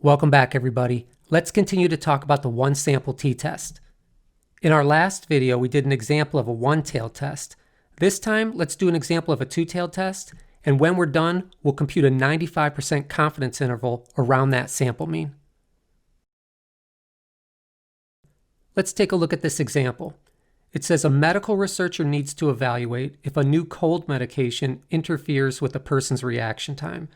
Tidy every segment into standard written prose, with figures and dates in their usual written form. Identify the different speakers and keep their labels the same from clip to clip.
Speaker 1: Welcome back, everybody. Let's continue to talk about the one-sample t-test. In our last video, we did an example of a one-tailed test. This time, let's do an example of a two-tailed test, and when we're done, we'll compute a 95% confidence interval around that sample mean. Let's take a look at this example. It says a medical researcher needs to evaluate if a new cold medication interferes with a person's reaction time.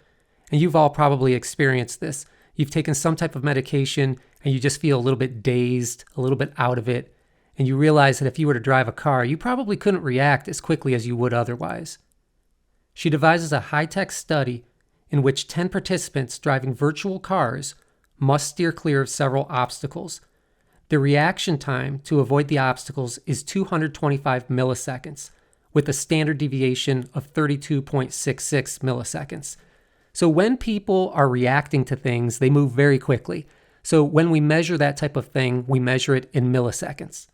Speaker 1: And you've all probably experienced this. You've taken some type of medication and you just feel a little bit dazed, a little bit out of it, and you realize that if you were to drive a car, you probably couldn't react as quickly as you would otherwise. She devises a high-tech study in which 10 participants driving virtual cars must steer clear of several obstacles. The reaction time to avoid the obstacles is 225 milliseconds, with a standard deviation of 32.66 milliseconds. So when people are reacting to things, they move very quickly. So when we measure that type of thing, we measure it in milliseconds.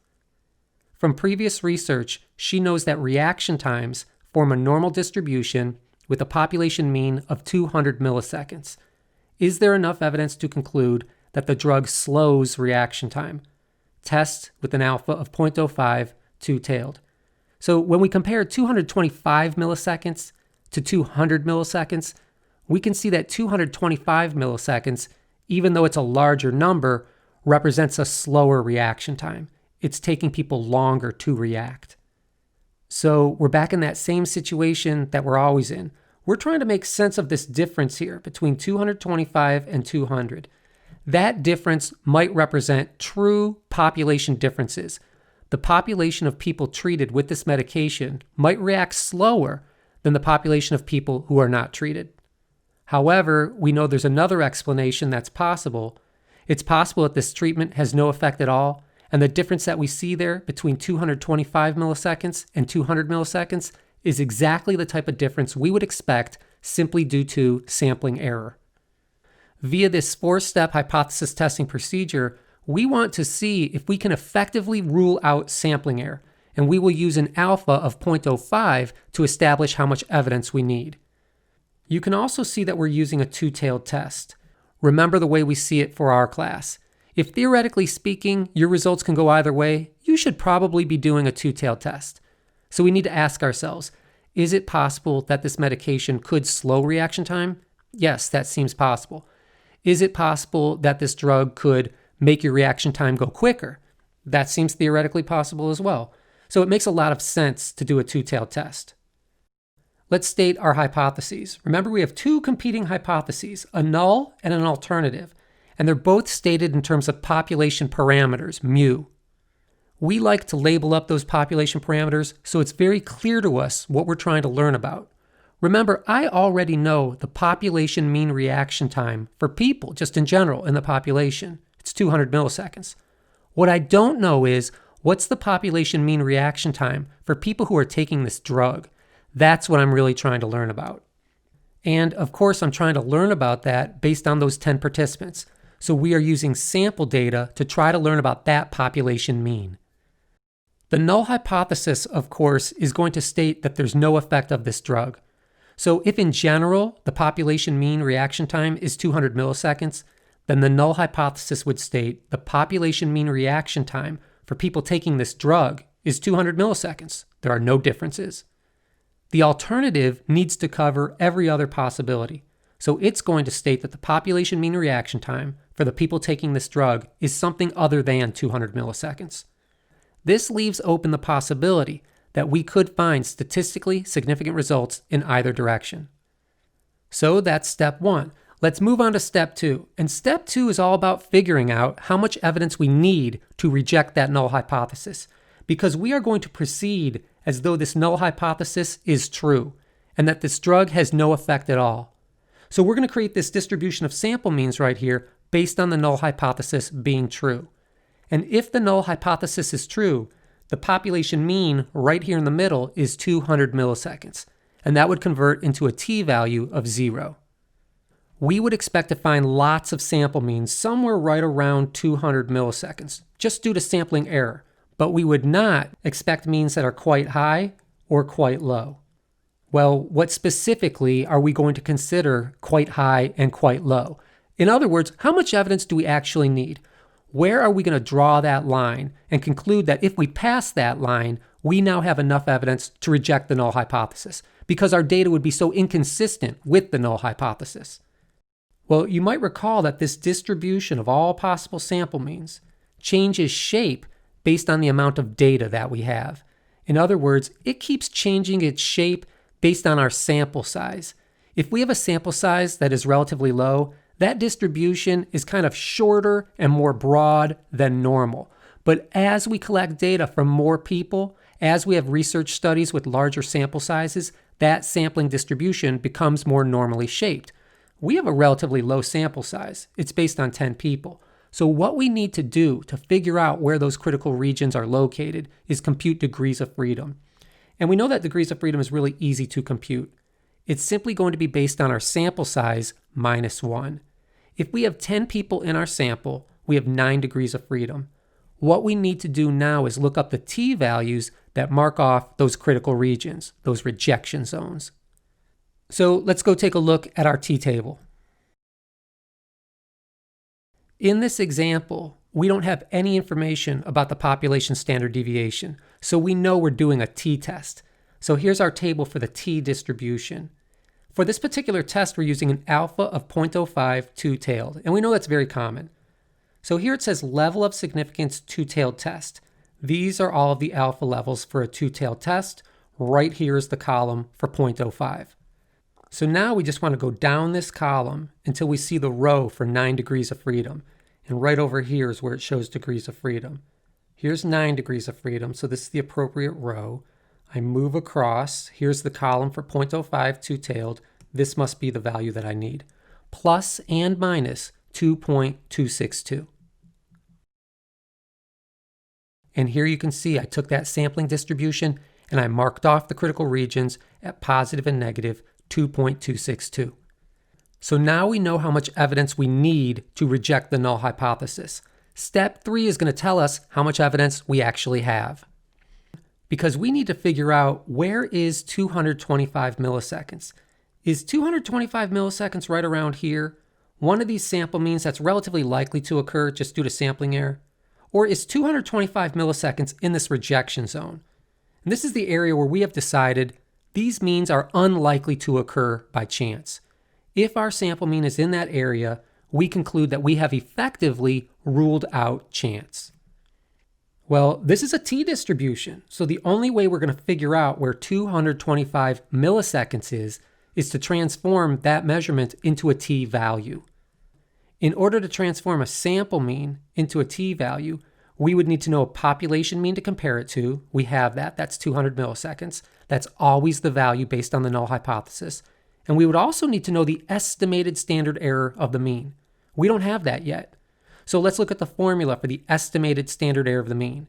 Speaker 1: From previous research, she knows that reaction times form a normal distribution with a population mean of 200 milliseconds. Is there enough evidence to conclude that the drug slows reaction time? Test with an alpha of 0.05, two-tailed. So when we compare 225 milliseconds to 200 milliseconds, we can see that 225 milliseconds, even though it's a larger number, represents a slower reaction time. It's taking people longer to react. So we're back in that same situation that we're always in. We're trying to make sense of this difference here between 225 and 200. That difference might represent true population differences. The population of people treated with this medication might react slower than the population of people who are not treated. However, we know there's another explanation that's possible. It's possible that this treatment has no effect at all, and the difference that we see there between 225 milliseconds and 200 milliseconds is exactly the type of difference we would expect simply due to sampling error. Via this four-step hypothesis testing procedure, we want to see if we can effectively rule out sampling error, and we will use an alpha of 0.05 to establish how much evidence we need. You can also see that we're using a two-tailed test. Remember the way we see it for our class. If theoretically speaking, your results can go either way, you should probably be doing a two-tailed test. So we need to ask ourselves, is it possible that this medication could slow reaction time? Yes, that seems possible. Is it possible that this drug could make your reaction time go quicker? That seems theoretically possible as well. So it makes a lot of sense to do a two-tailed test. Let's state our hypotheses. Remember, we have two competing hypotheses, a null and an alternative, and they're both stated in terms of population parameters, mu. We like to label up those population parameters so it's very clear to us what we're trying to learn about. Remember, I already know the population mean reaction time for people, just in general, in the population. It's 200 milliseconds. What I don't know is, what's the population mean reaction time for people who are taking this drug? That's what I'm really trying to learn about. And of course, I'm trying to learn about that based on those 10 participants. So we are using sample data to try to learn about that population mean. The null hypothesis, of course, is going to state that there's no effect of this drug. So if in general, the population mean reaction time is 200 milliseconds, then the null hypothesis would state the population mean reaction time for people taking this drug is 200 milliseconds. There are no differences. The alternative needs to cover every other possibility. So it's going to state that the population mean reaction time for the people taking this drug is something other than 200 milliseconds. This leaves open the possibility that we could find statistically significant results in either direction. So that's step one. Let's move on to step two. And step two is all about figuring out how much evidence we need to reject that null hypothesis, because we are going to proceed as though this null hypothesis is true and that this drug has no effect at all. So we're going to create this distribution of sample means right here based on the null hypothesis being true. And if the null hypothesis is true, the population mean right here in the middle is 200 milliseconds, and that would convert into a t-value of 0. We would expect to find lots of sample means somewhere right around 200 milliseconds, just due to sampling error, but we would not expect means that are quite high or quite low. Well, what specifically are we going to consider quite high and quite low? In other words, how much evidence do we actually need? Where are we going to draw that line and conclude that if we pass that line, we now have enough evidence to reject the null hypothesis, because our data would be so inconsistent with the null hypothesis? Well, you might recall that this distribution of all possible sample means changes shape based on the amount of data that we have. In other words, it keeps changing its shape based on our sample size. If we have a sample size that is relatively low, that distribution is kind of shorter and more broad than normal. But as we collect data from more people, as we have research studies with larger sample sizes, that sampling distribution becomes more normally shaped. We have a relatively low sample size. It's based on 10 people. So what we need to do to figure out where those critical regions are located is compute degrees of freedom. And we know that degrees of freedom is really easy to compute. It's simply going to be based on our sample size minus 1. If we have 10 people in our sample, we have 9 degrees of freedom. What we need to do now is look up the t-values that mark off those critical regions, those rejection zones. So let's go take a look at our t-table. In this example, we don't have any information about the population standard deviation, so we know we're doing a t-test. So here's our table for the t-distribution. For this particular test, we're using an alpha of 0.05 two-tailed, and we know that's very common. So here it says level of significance two-tailed test. These are all of the alpha levels for a two-tailed test. Right here is the column for 0.05. So now we just want to go down this column until we see the row for 9 degrees of freedom. And right over here is where it shows degrees of freedom. Here's 9 degrees of freedom, so this is the appropriate row. I move across. Here's the column for 0.05 two-tailed. This must be the value that I need. Plus and minus 2.262. And here you can see I took that sampling distribution and I marked off the critical regions at positive and negative 2.262. So now we know how much evidence we need to reject the null hypothesis. Step 3 is going to tell us how much evidence we actually have. Because we need to figure out where is 225 milliseconds. Is 225 milliseconds right around here? One of these sample means that's relatively likely to occur just due to sampling error. Or is 225 milliseconds in this rejection zone? And this is the area where we have decided these means are unlikely to occur by chance. If our sample mean is in that area, we conclude that we have effectively ruled out chance. Well, this is a t-distribution, so the only way we're going to figure out where 225 milliseconds is to transform that measurement into a t-value. In order to transform a sample mean into a t-value, we would need to know a population mean to compare it to. We have that. That's 200 milliseconds. That's always the value based on the null hypothesis. And we would also need to know the estimated standard error of the mean. We don't have that yet. So let's look at the formula for the estimated standard error of the mean.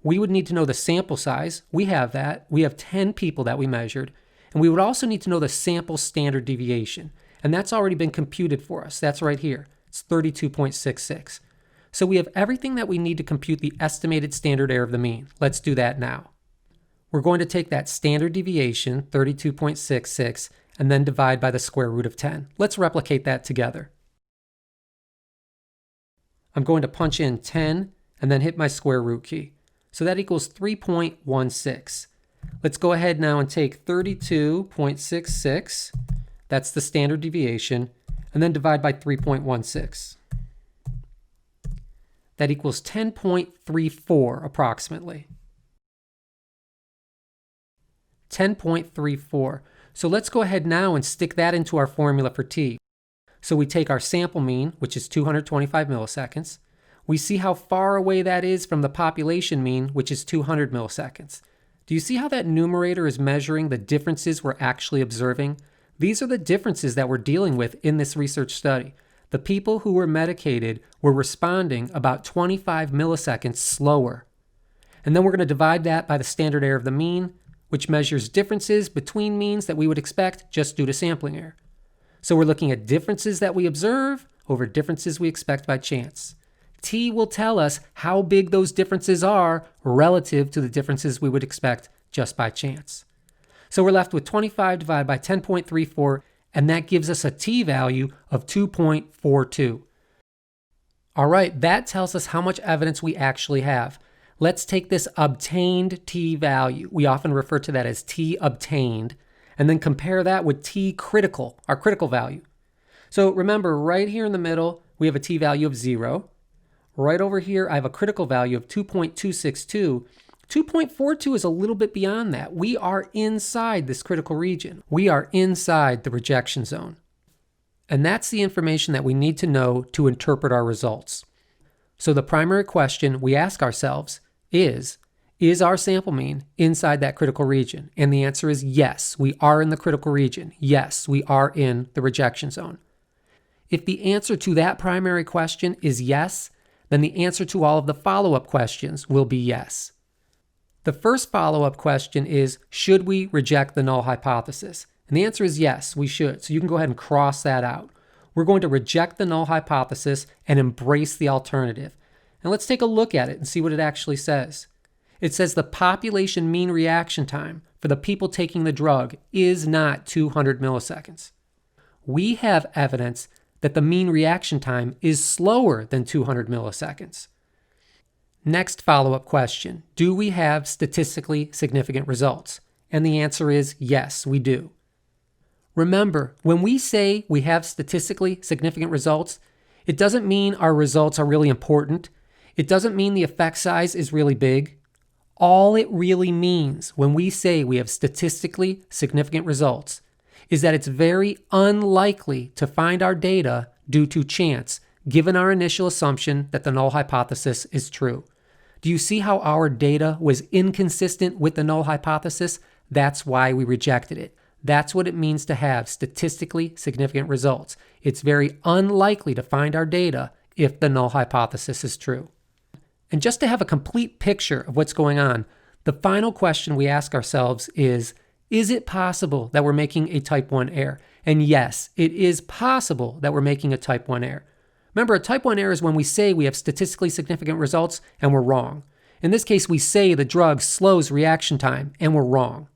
Speaker 1: We would need to know the sample size. We have that. We have 10 people that we measured. And we would also need to know the sample standard deviation. And that's already been computed for us. That's right here. It's 32.66. So we have everything that we need to compute the estimated standard error of the mean. Let's do that now. We're going to take that standard deviation, 32.66, and then divide by the square root of 10. Let's replicate that together. I'm going to punch in 10 and then hit my square root key. So that equals 3.16. Let's go ahead now and take 32.66, that's the standard deviation, and then divide by 3.16. That equals 10.34 approximately. 10.34. So let's go ahead now and stick that into our formula for t. So we take our sample mean, which is 225 milliseconds. We see how far away that is from the population mean, which is 200 milliseconds. Do you see how that numerator is measuring the differences we're actually observing? These are the differences that we're dealing with in this research study. The people who were medicated were responding about 25 milliseconds slower. And then we're going to divide that by the standard error of the mean, which measures differences between means that we would expect just due to sampling error. So we're looking at differences that we observe over differences we expect by chance. T will tell us how big those differences are relative to the differences we would expect just by chance. So we're left with 25 divided by 10.34, and that gives us a t-value of 2.42. All right, that tells us how much evidence we actually have. Let's take this obtained t-value. We often refer to that as t obtained, and then compare that with t critical, our critical value. So remember, right here in the middle, we have a t-value of 0. Right over here, I have a critical value of 2.262. 2.42 is a little bit beyond that. We are inside this critical region. We are inside the rejection zone. And that's the information that we need to know to interpret our results. So the primary question we ask ourselves is our sample mean inside that critical region? And the answer is yes, we are in the critical region. Yes, we are in the rejection zone. If the answer to that primary question is yes, then the answer to all of the follow-up questions will be yes. The first follow-up question is, should we reject the null hypothesis? And the answer is yes, we should. So you can go ahead and cross that out. We're going to reject the null hypothesis and embrace the alternative. And let's take a look at it and see what it actually says. It says the population mean reaction time for the people taking the drug is not 200 milliseconds. We have evidence that the mean reaction time is slower than 200 milliseconds. Next follow-up question, do we have statistically significant results? And the answer is yes, we do. Remember, when we say we have statistically significant results, it doesn't mean our results are really important. It doesn't mean the effect size is really big. All it really means when we say we have statistically significant results is that it's very unlikely to find our data due to chance, given our initial assumption that the null hypothesis is true. Do you see how our data was inconsistent with the null hypothesis? That's why we rejected it. That's what it means to have statistically significant results. It's very unlikely to find our data if the null hypothesis is true. And just to have a complete picture of what's going on, the final question we ask ourselves is it possible that we're making a type 1 error? And yes, it is possible that we're making a type 1 error. Remember, a type 1 error is when we say we have statistically significant results and we're wrong. In this case, we say the drug slows reaction time and we're wrong.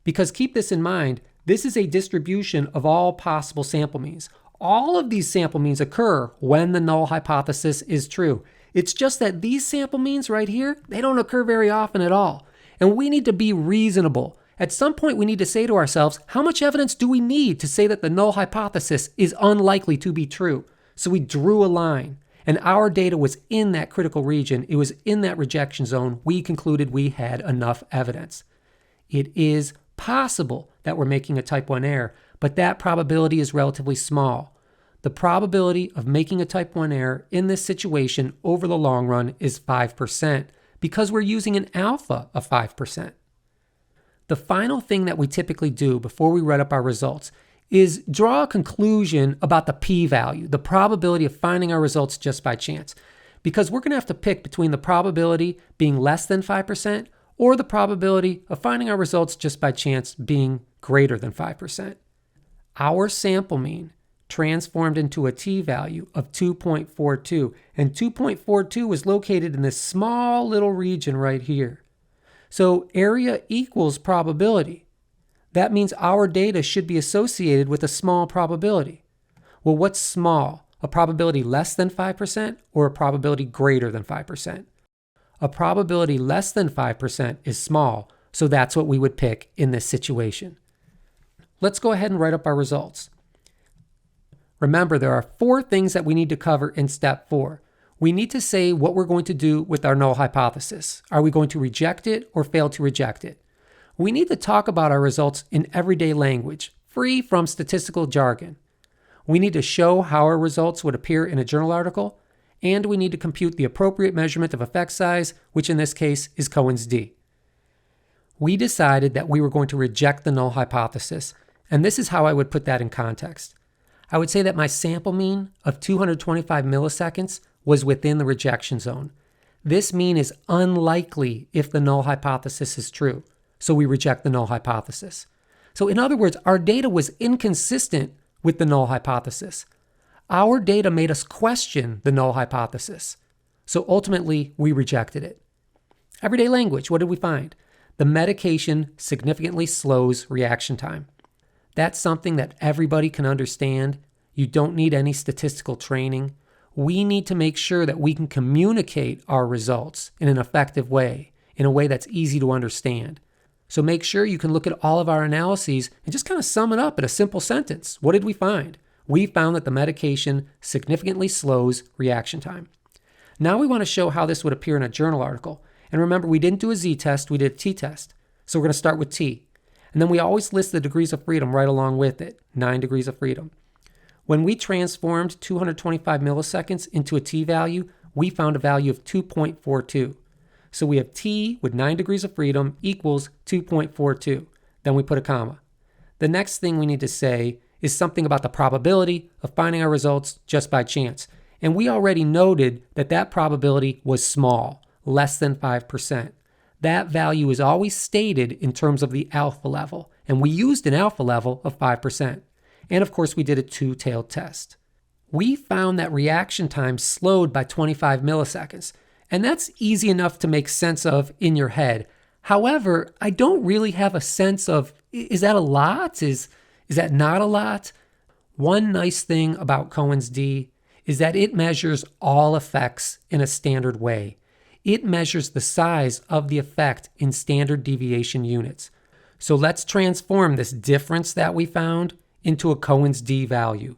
Speaker 1: Because keep this in mind, this is a distribution of all possible sample means. All of these sample means occur when the null hypothesis is true. It's just that these sample means right here, they don't occur very often at all. And we need to be reasonable. At some point, we need to say to ourselves, how much evidence do we need to say that the null hypothesis is unlikely to be true? So we drew a line, and our data was in that critical region. It was in that rejection zone. We concluded we had enough evidence. It is possible that we're making a type 1 error, but that probability is relatively small. The probability of making a type 1 error in this situation over the long run is 5% because we're using an alpha of 5%. The final thing that we typically do before we write up our results is draw a conclusion about the p-value, the probability of finding our results just by chance, because we're going to have to pick between the probability being less than 5% or the probability of finding our results just by chance being greater than 5%. Our sample mean transformed into a t-value of 2.42, and 2.42 is located in this small little region right here. So area equals probability. That means our data should be associated with a small probability. Well, what's small? A probability less than 5% or a probability greater than 5%? A probability less than 5% is small, so that's what we would pick in this situation. Let's go ahead and write up our results. Remember, there are 4 things that we need to cover in step 4. We need to say what we're going to do with our null hypothesis. Are we going to reject it or fail to reject it? We need to talk about our results in everyday language, free from statistical jargon. We need to show how our results would appear in a journal article, and we need to compute the appropriate measurement of effect size, which in this case is Cohen's d. We decided that we were going to reject the null hypothesis, and this is how I would put that in context. I would say that my sample mean of 225 milliseconds was within the rejection zone. This mean is unlikely if the null hypothesis is true, so we reject the null hypothesis. So in other words, our data was inconsistent with the null hypothesis. Our data made us question the null hypothesis, so ultimately we rejected it. Everyday language, what did we find? The medication significantly slows reaction time. That's something that everybody can understand. You don't need any statistical training. We need to make sure that we can communicate our results in an effective way, in a way that's easy to understand. So make sure you can look at all of our analyses and just kind of sum it up in a simple sentence. What did we find? We found that the medication significantly slows reaction time. Now we want to show how this would appear in a journal article. And remember, we didn't do a z-test, we did a t-test. So we're going to start with t. And then we always list the degrees of freedom right along with it, 9 degrees of freedom. When we transformed 225 milliseconds into a t-value, we found a value of 2.42. So we have t with 9 degrees of freedom equals 2.42. Then we put a comma. The next thing we need to say is something about the probability of finding our results just by chance. And we already noted that that probability was small, less than 5%. That value is always stated in terms of the alpha level, and we used an alpha level of 5%. And of course, we did a two-tailed test. We found that reaction time slowed by 25 milliseconds, and that's easy enough to make sense of in your head. However, I don't really have a sense of, is that a lot? Is that not a lot? One nice thing about Cohen's d is that it measures all effects in a standard way. It measures the size of the effect in standard deviation units. So let's transform this difference that we found into a Cohen's d value.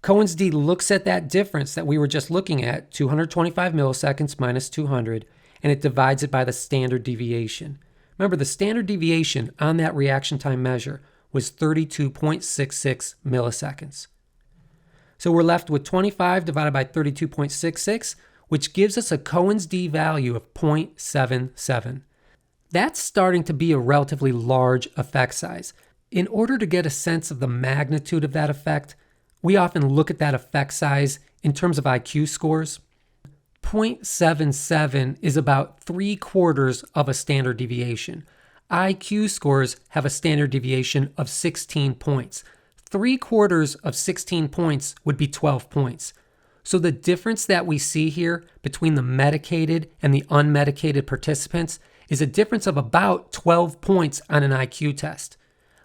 Speaker 1: Cohen's d looks at that difference that we were just looking at, 225 milliseconds minus 200, and it divides it by the standard deviation. Remember, the standard deviation on that reaction time measure was 32.66 milliseconds. So we're left with 25 divided by 32.66, which gives us a Cohen's d value of 0.77. That's starting to be a relatively large effect size. In order to get a sense of the magnitude of that effect, we often look at that effect size in terms of IQ scores. 0.77 is about 3/4 of a standard deviation. IQ scores have a standard deviation of 16 points. 3/4 of 16 points would be 12 points. So the difference that we see here between the medicated and the unmedicated participants is a difference of about 12 points on an IQ test.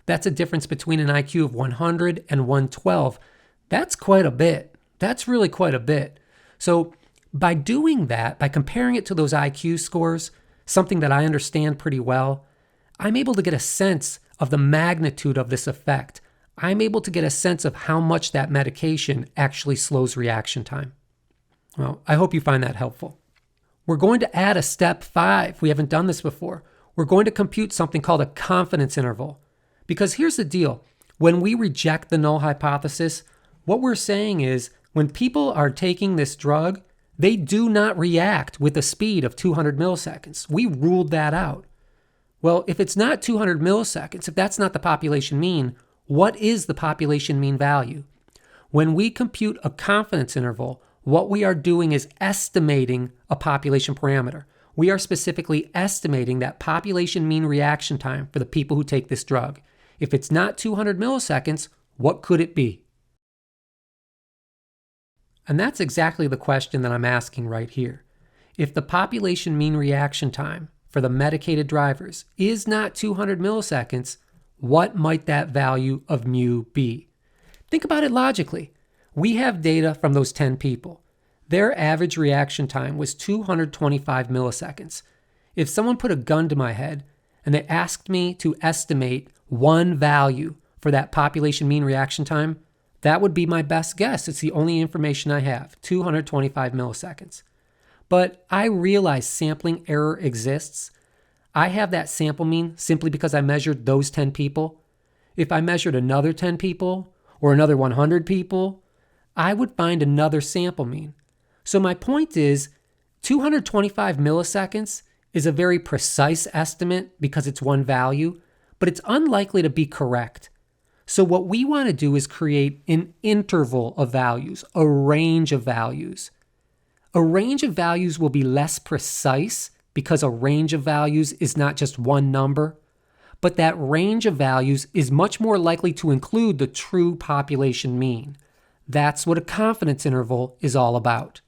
Speaker 1: That's a difference between an IQ of 100 and 112. That's quite a bit. That's really quite a bit. So by doing that, by comparing it to those IQ scores, something that I understand pretty well, I'm able to get a sense of the magnitude of this effect. I'm able to get a sense of how much that medication actually slows reaction time. Well, I hope you find that helpful. We're going to add a step 5. We haven't done this before. We're going to compute something called a confidence interval. Because here's the deal. When we reject the null hypothesis, what we're saying is when people are taking this drug, they do not react with a speed of 200 milliseconds. We ruled that out. Well, if it's not 200 milliseconds, if that's not the population mean, what is the population mean value? When we compute a confidence interval, what we are doing is estimating a population parameter. We are specifically estimating that population mean reaction time for the people who take this drug. If it's not 200 milliseconds, what could it be? And that's exactly the question that I'm asking right here. If the population mean reaction time for the medicated drivers is not 200 milliseconds, what might that value of mu be? Think about it logically. We have data from those 10 people. Their average reaction time was 225 milliseconds. If someone put a gun to my head and they asked me to estimate one value for that population mean reaction time, that would be my best guess. It's the only information I have, 225 milliseconds. But I realize sampling error exists. I have that sample mean simply because I measured those 10 people. If I measured another 10 people or another 100 people, I would find another sample mean. So my point is 225 milliseconds is a very precise estimate because it's one value, but it's unlikely to be correct. So what we want to do is create an interval of values, a range of values. A range of values will be less precise because a range of values is not just one number, but that range of values is much more likely to include the true population mean. That's what a confidence interval is all about.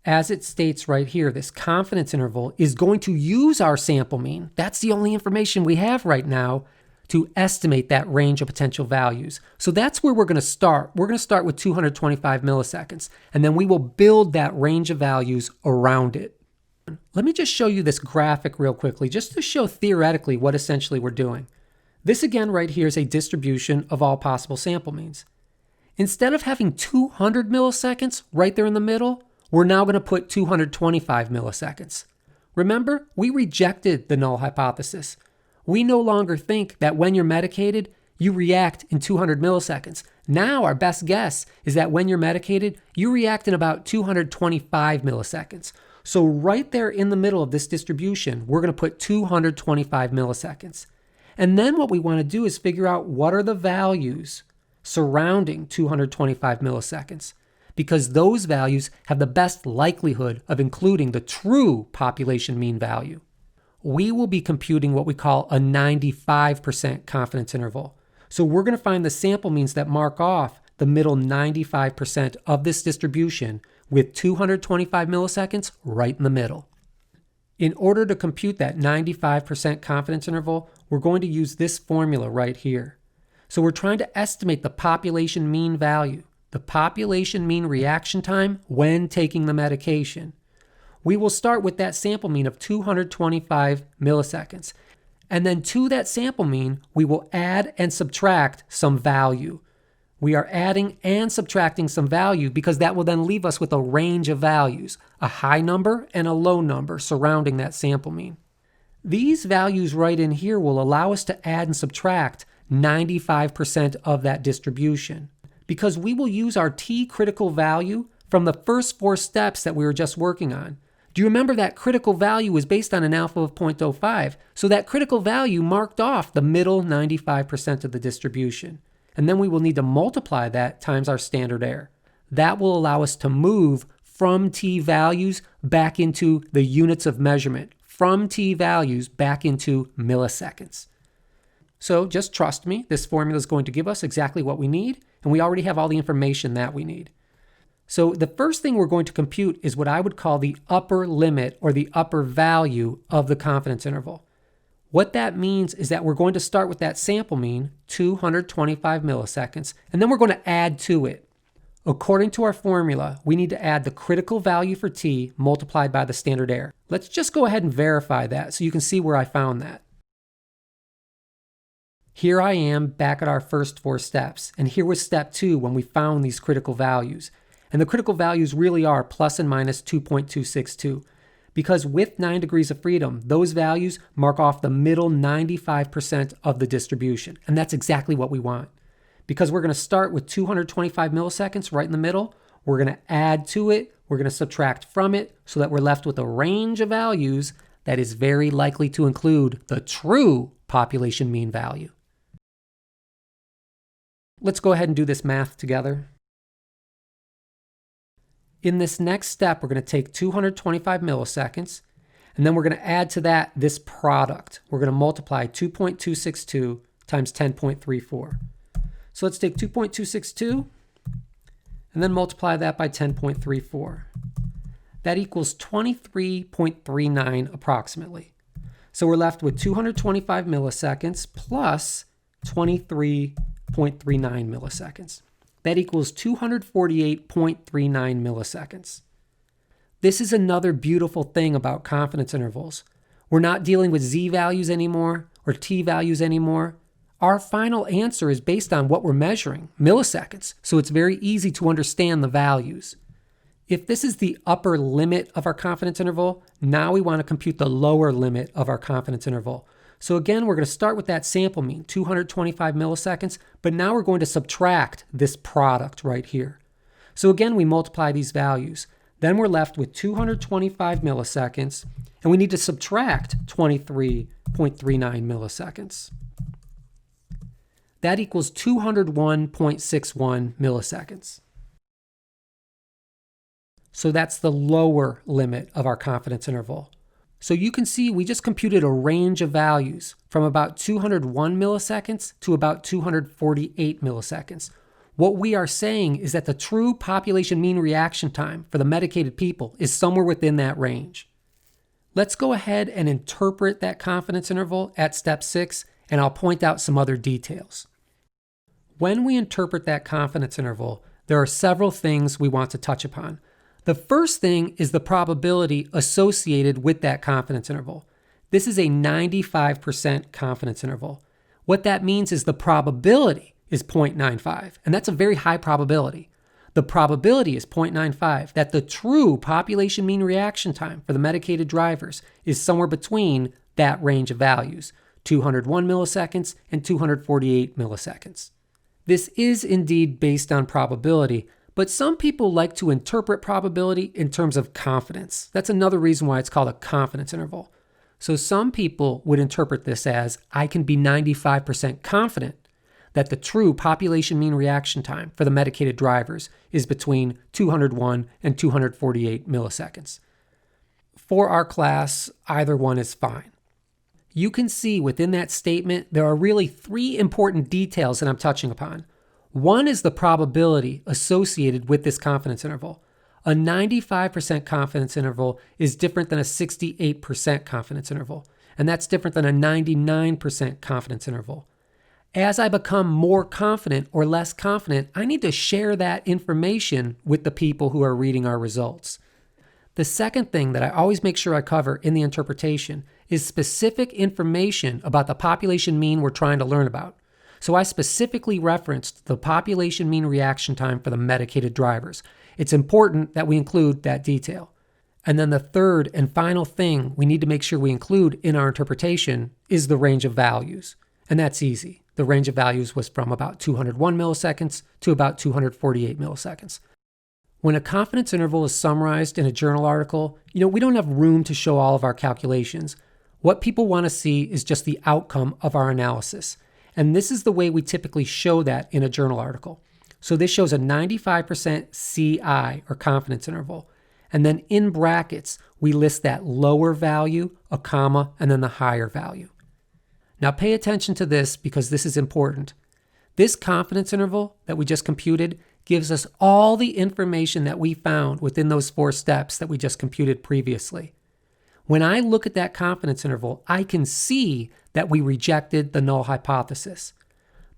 Speaker 1: As it states right here, this confidence interval is going to use our sample mean. That's the only information we have right now to estimate that range of potential values. So that's where we're going to start. We're going to start with 225 milliseconds, and then we will build that range of values around it. Let me just show you this graphic real quickly, just to show theoretically what essentially we're doing. This again right here is a distribution of all possible sample means. Instead of having 200 milliseconds right there in the middle, we're now going to put 225 milliseconds. Remember, we rejected the null hypothesis. We no longer think that when you're medicated, you react in 200 milliseconds. Now our best guess is that when you're medicated, you react in about 225 milliseconds. So right there in the middle of this distribution, we're going to put 225 milliseconds. And then what we want to do is figure out what are the values surrounding 225 milliseconds, because those values have the best likelihood of including the true population mean value. We will be computing what we call a 95% confidence interval. So we're going to find the sample means that mark off the middle 95% of this distribution with 225 milliseconds right in the middle. In order to compute that 95% confidence interval, we're going to use this formula right here. So we're trying to estimate the population mean value, the population mean reaction time when taking the medication. We will start with that sample mean of 225 milliseconds. And then to that sample mean, we will add and subtract some value. We are adding and subtracting some value because that will then leave us with a range of values, a high number and a low number surrounding that sample mean. These values right in here will allow us to add and subtract 95% of that distribution, because we will use our t critical value from the first 4 steps that we were just working on. Do you remember that critical value was based on an alpha of 0.05? So that critical value marked off the middle 95% of the distribution. And then we will need to multiply that times our standard error. That will allow us to move from t values back into the units of measurement, from t values back into milliseconds. So just trust me, this formula is going to give us exactly what we need, and we already have all the information that we need. So the first thing we're going to compute is what I would call the upper limit or the upper value of the confidence interval. What that means is that we're going to start with that sample mean, 225 milliseconds, and then we're going to add to it. According to our formula, we need to add the critical value for t multiplied by the standard error. Let's just go ahead and verify that so you can see where I found that. Here I am back at our first 4 steps, and here was step 2 when we found these critical values. And the critical values really are plus and minus 2.262. Because with 9 degrees of freedom, those values mark off the middle 95% of the distribution. And that's exactly what we want. Because we're going to start with 225 milliseconds right in the middle, we're going to add to it, we're going to subtract from it, so that we're left with a range of values that is very likely to include the true population mean value. Let's go ahead and do this math together. In this next step, we're going to take 225 milliseconds, and then we're going to add to that this product. We're going to multiply 2.262 times 10.34. So let's take 2.262 and then multiply that by 10.34. That equals 23.39 approximately. So we're left with 225 milliseconds plus 23.39 milliseconds. That equals 248.39 milliseconds. This is another beautiful thing about confidence intervals. We're not dealing with z values anymore or t values anymore. Our final answer is based on what we're measuring, milliseconds, so it's very easy to understand the values. If this is the upper limit of our confidence interval, now we want to compute the lower limit of our confidence interval. So again, we're going to start with that sample mean, 225 milliseconds, but now we're going to subtract this product right here. So again, we multiply these values. Then we're left with 225 milliseconds, and we need to subtract 23.39 milliseconds. That equals 201.61 milliseconds. So that's the lower limit of our confidence interval. So you can see we just computed a range of values from about 201 milliseconds to about 248 milliseconds. What we are saying is that the true population mean reaction time for the medicated people is somewhere within that range. Let's go ahead and interpret that confidence interval at step 6 and I'll point out some other details. When we interpret that confidence interval, there are several things we want to touch upon. The first thing is the probability associated with that confidence interval. This is a 95% confidence interval. What that means is the probability is 0.95, and that's a very high probability. The probability is 0.95 that the true population mean reaction time for the medicated drivers is somewhere between that range of values, 201 milliseconds and 248 milliseconds. This is indeed based on probability, but some people like to interpret probability in terms of confidence. That's another reason why it's called a confidence interval. So some people would interpret this as, I can be 95% confident that the true population mean reaction time for the medicated drivers is between 201 and 248 milliseconds. For our class, either one is fine. You can see within that statement, there are really three important details that I'm touching upon. One is the probability associated with this confidence interval. A 95% confidence interval is different than a 68% confidence interval, and that's different than a 99% confidence interval. As I become more confident or less confident, I need to share that information with the people who are reading our results. The second thing that I always make sure I cover in the interpretation is specific information about the population mean we're trying to learn about. So I specifically referenced the population mean reaction time for the medicated drivers. It's important that we include that detail. And then the third and final thing we need to make sure we include in our interpretation is the range of values. And that's easy. The range of values was from about 201 milliseconds to about 248 milliseconds. When a confidence interval is summarized in a journal article, we don't have room to show all of our calculations. What people want to see is just the outcome of our analysis. And this is the way we typically show that in a journal article. So this shows a 95% CI, or confidence interval. And then in brackets, we list that lower value, a comma, and then the higher value. Now pay attention to this because this is important. This confidence interval that we just computed gives us all the information that we found within those 4 steps that we just computed previously. When I look at that confidence interval, I can see that we rejected the null hypothesis.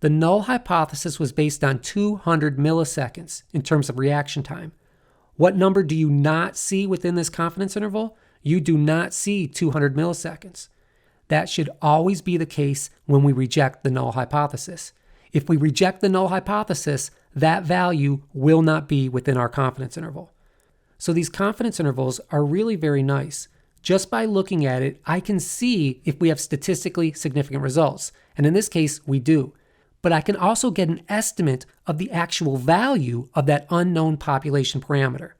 Speaker 1: The null hypothesis was based on 200 milliseconds in terms of reaction time. What number do you not see within this confidence interval? You do not see 200 milliseconds. That should always be the case when we reject the null hypothesis. If we reject the null hypothesis, that value will not be within our confidence interval. So these confidence intervals are really very nice. Just by looking at it, I can see if we have statistically significant results. And in this case, we do. But I can also get an estimate of the actual value of that unknown population parameter.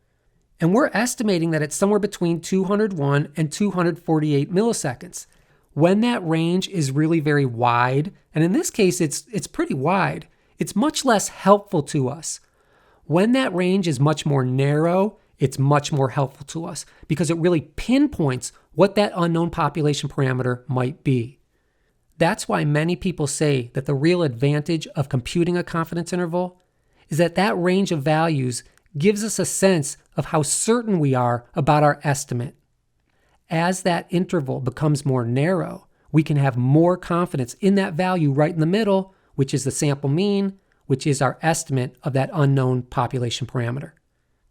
Speaker 1: And we're estimating that it's somewhere between 201 and 248 milliseconds. When that range is really very wide, and in this case, it's pretty wide, it's much less helpful to us. When that range is much more narrow, it's much more helpful to us because it really pinpoints what that unknown population parameter might be. That's why many people say that the real advantage of computing a confidence interval is that that range of values gives us a sense of how certain we are about our estimate. As that interval becomes more narrow, we can have more confidence in that value right in the middle, which is the sample mean, which is our estimate of that unknown population parameter.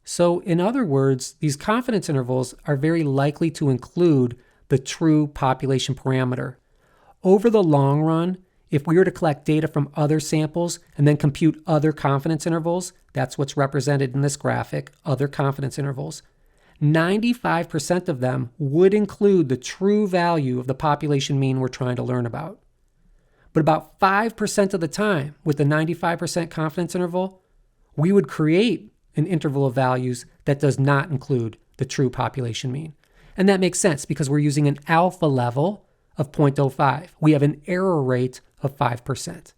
Speaker 1: So in other words, these confidence intervals are very likely to include the true population parameter. Over the long run, if we were to collect data from other samples and then compute other confidence intervals, that's what's represented in this graphic, other confidence intervals, 95% of them would include the true value of the population mean we're trying to learn about. But about 5% of the time, with the 95% confidence interval, we would create an interval of values that does not include the true population mean. And that makes sense because we're using an alpha level of 0.05. We have an error rate of 5%.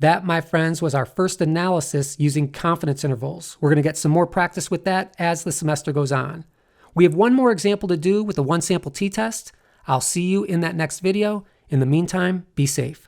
Speaker 1: That, my friends, was our first analysis using confidence intervals. We're going to get some more practice with that as the semester goes on. We have one more example to do with the one-sample t-test. I'll see you in that next video. In the meantime, be safe.